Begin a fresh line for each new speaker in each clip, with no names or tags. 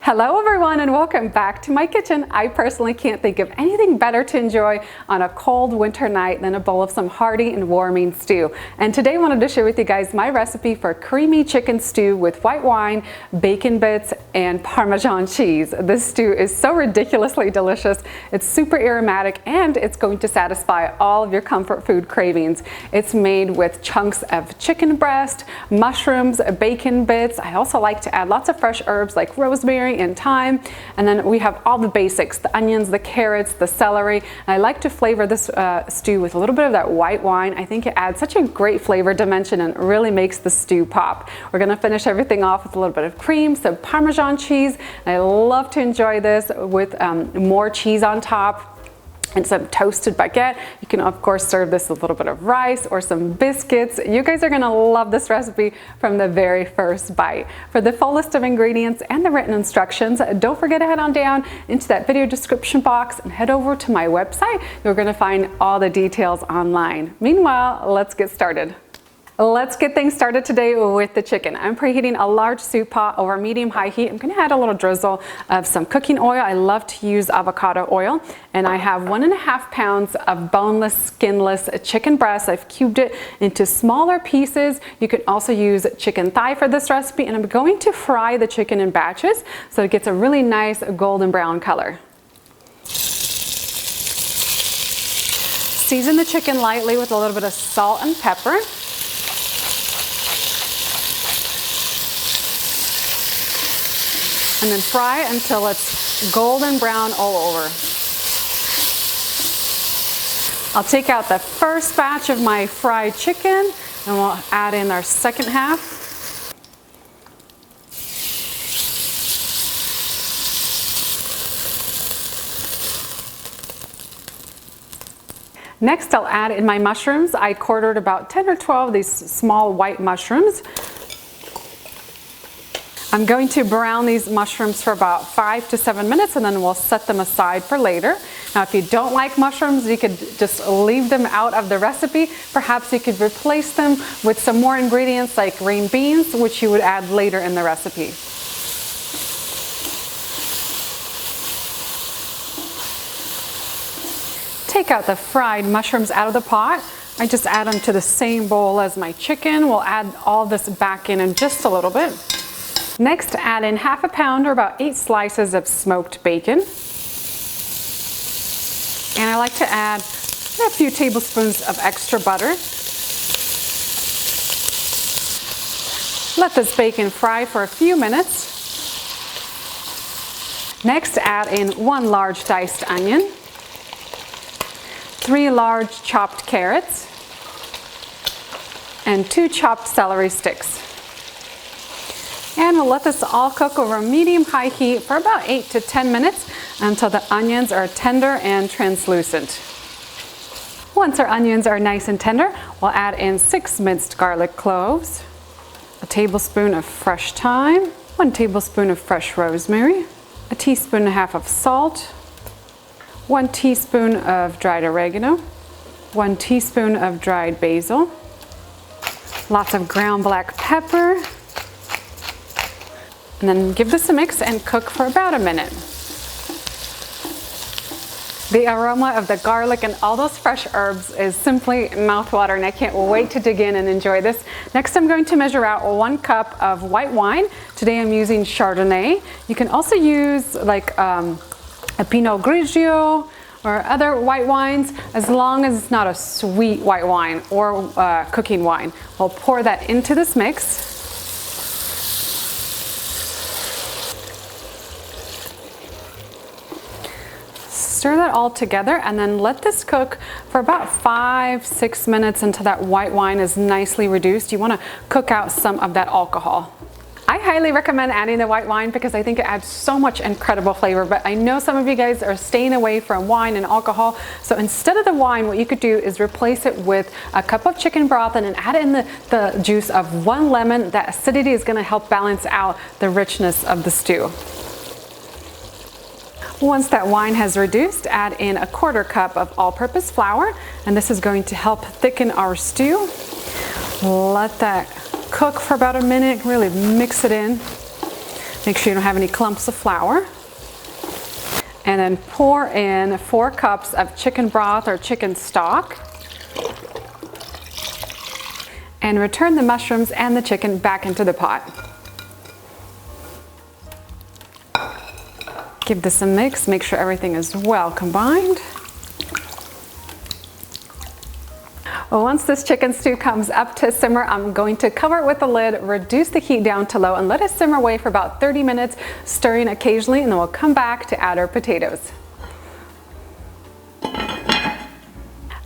Hello everyone and welcome back to my kitchen. I personally can't think of anything better to enjoy on a cold winter night than a bowl of some hearty and warming stew. And today I wanted to share with you guys my recipe for creamy chicken stew with white wine, bacon bits, and Parmesan cheese. This stew is so ridiculously delicious. It's super aromatic and it's going to satisfy all of your comfort food cravings. It's made with chunks of chicken breast, mushrooms, bacon bits. I also like to add lots of fresh herbs like rosemary and thyme, and then we have all the basics, the onions, the carrots, the celery. And I like to flavor this stew with a little bit of that white wine. I think it adds such a great flavor dimension and really makes the stew pop. We're going to finish everything off with a little bit of cream, some Parmesan cheese. And I love to enjoy this with more cheese on top and some toasted baguette. You can of course serve this with a little bit of rice or some biscuits. You guys are gonna love this recipe from the very first bite. For the full list of ingredients and the written instructions, don't forget to head on down into that video description box and head over to my website. You're gonna find all the details online. Meanwhile, let's get started. Let's get things started today with the chicken. I'm preheating a large soup pot over medium-high heat. I'm going to add a little drizzle of some cooking oil. I love to use avocado oil. And I have 1.5 pounds of boneless, skinless chicken breast. I've cubed it into smaller pieces. You can also use chicken thigh for this recipe. And I'm going to fry the chicken in batches so it gets a really nice golden brown color. Season the chicken lightly with a little bit of salt and pepper. And then fry until it's golden brown all over. I'll take out the first batch of my fried chicken and we'll add in our second half. Next, I'll add in my mushrooms. I quartered about 10 or 12 of these small white mushrooms. I'm going to brown these mushrooms for about 5 to 7 minutes and then we'll set them aside for later. Now if you don't like mushrooms, you could just leave them out of the recipe. Perhaps you could replace them with some more ingredients like green beans, which you would add later in the recipe. Take out the fried mushrooms out of the pot. I just add them to the same bowl as my chicken. We'll add all this back in just a little bit. Next, add in 1/2 pound or about 8 slices of smoked bacon. And I like to add a few tablespoons of extra butter. Let this bacon fry for a few minutes. Next, add in 1 large diced onion, 3 large chopped carrots, and 2 chopped celery sticks. And we'll let this all cook over medium-high heat for about 8 to 10 minutes until the onions are tender and translucent. Once our onions are nice and tender, we'll add in 6 minced garlic cloves, a tablespoon of fresh thyme, 1 tablespoon of fresh rosemary, a teaspoon and a half of salt, 1 teaspoon of dried oregano, 1 teaspoon of dried basil, lots of ground black pepper, and then give this a mix and cook for about a minute. The aroma of the garlic and all those fresh herbs is simply mouthwatering. I can't wait to dig in and enjoy this. Next, I'm going to measure out 1 cup of white wine. Today I'm using Chardonnay. You can also use like a Pinot Grigio or other white wines, as long as it's not a sweet white wine or cooking wine. We'll pour that into this mix. Stir that all together and then let this cook for about 5-6 minutes until that white wine is nicely reduced. You want to cook out some of that alcohol. I highly recommend adding the white wine because I think it adds so much incredible flavor, but I know some of you guys are staying away from wine and alcohol, so instead of the wine, what you could do is replace it with a cup of chicken broth and then add in the juice of 1 lemon. That acidity is going to help balance out the richness of the stew. Once that wine has reduced, add in a 1/4 cup of all-purpose flour, and this is going to help thicken our stew. Let that cook for about a minute, really mix it in. Make sure you don't have any clumps of flour. And then pour in 4 cups of chicken broth or chicken stock. And return the mushrooms and the chicken back into the pot. Give this a mix, make sure everything is well combined. Well, once this chicken stew comes up to simmer, I'm going to cover it with a lid, reduce the heat down to low, and let it simmer away for about 30 minutes, stirring occasionally, and then we'll come back to add our potatoes.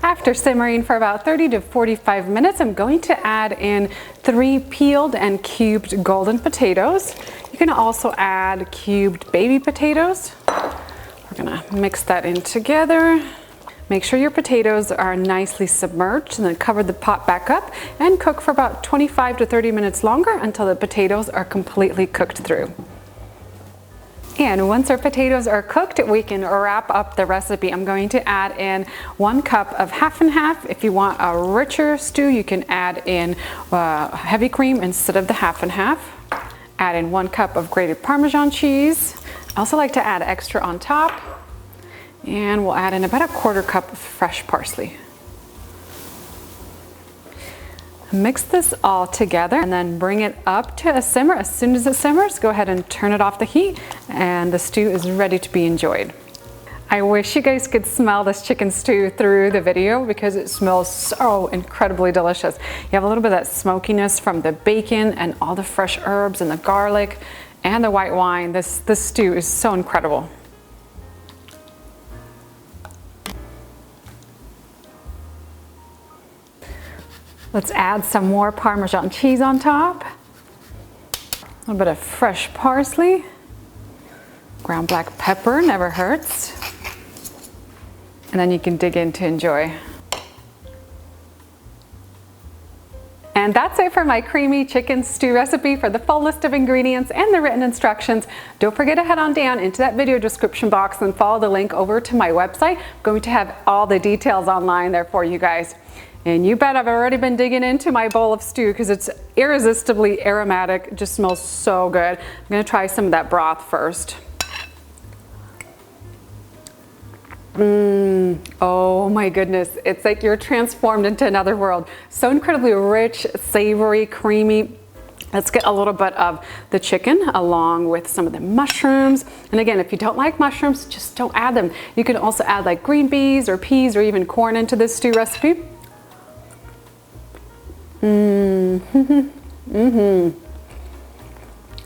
After simmering for about 30 to 45 minutes, I'm going to add in 3 peeled and cubed golden potatoes. You can also add cubed baby potatoes. We're gonna mix that in together. Make sure your potatoes are nicely submerged, and then cover the pot back up and cook for about 25 to 30 minutes longer until the potatoes are completely cooked through. And once our potatoes are cooked, we can wrap up the recipe. I'm going to add in 1 cup of half and half. If you want a richer stew, you can add in heavy cream instead of the half and half. Add in 1 cup of grated Parmesan cheese. I also like to add extra on top. And we'll add in about 1/4 cup of fresh parsley. Mix this all together and then bring it up to a simmer. As soon as it simmers, go ahead and turn it off the heat, and the stew is ready to be enjoyed. I wish you guys could smell this chicken stew through the video because it smells so incredibly delicious. You have a little bit of that smokiness from the bacon and all the fresh herbs and the garlic and the white wine. This stew is so incredible. Let's add some more Parmesan cheese on top. A little bit of fresh parsley. Ground black pepper never hurts. And then you can dig in to enjoy. And that's it for my creamy chicken stew recipe. For the full list of ingredients and the written instructions, don't forget to head on down into that video description box and follow the link over to my website. I'm going to have all the details online there for you guys. And you bet I've already been digging into my bowl of stew because it's irresistibly aromatic. It just smells so good. I'm gonna try some of that broth first. Oh my goodness. It's like you're transformed into another world. So incredibly rich, savory, creamy. Let's get a little bit of the chicken along with some of the mushrooms. And again, if you don't like mushrooms, just don't add them. You can also add like green beans or peas or even corn into this stew recipe.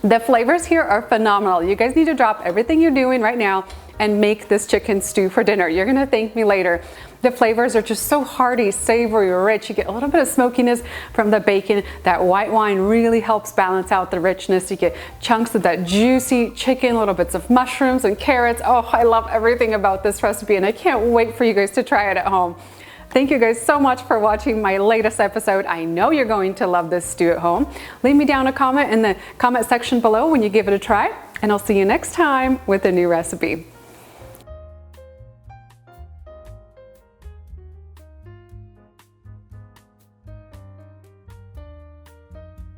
The flavors here are phenomenal. You guys need to drop everything you're doing right now and make this chicken stew for dinner. You're gonna thank me later. The flavors are just so hearty, savory, rich. You get a little bit of smokiness from the bacon. That white wine really helps balance out the richness. You get chunks of that juicy chicken, little bits of mushrooms and carrots. Oh, I love everything about this recipe, and I can't wait for you guys to try it at home. Thank you guys so much for watching my latest episode. I know you're going to love this stew at home. Leave me down a comment in the comment section below when you give it a try, and I'll see you next time with a new recipe.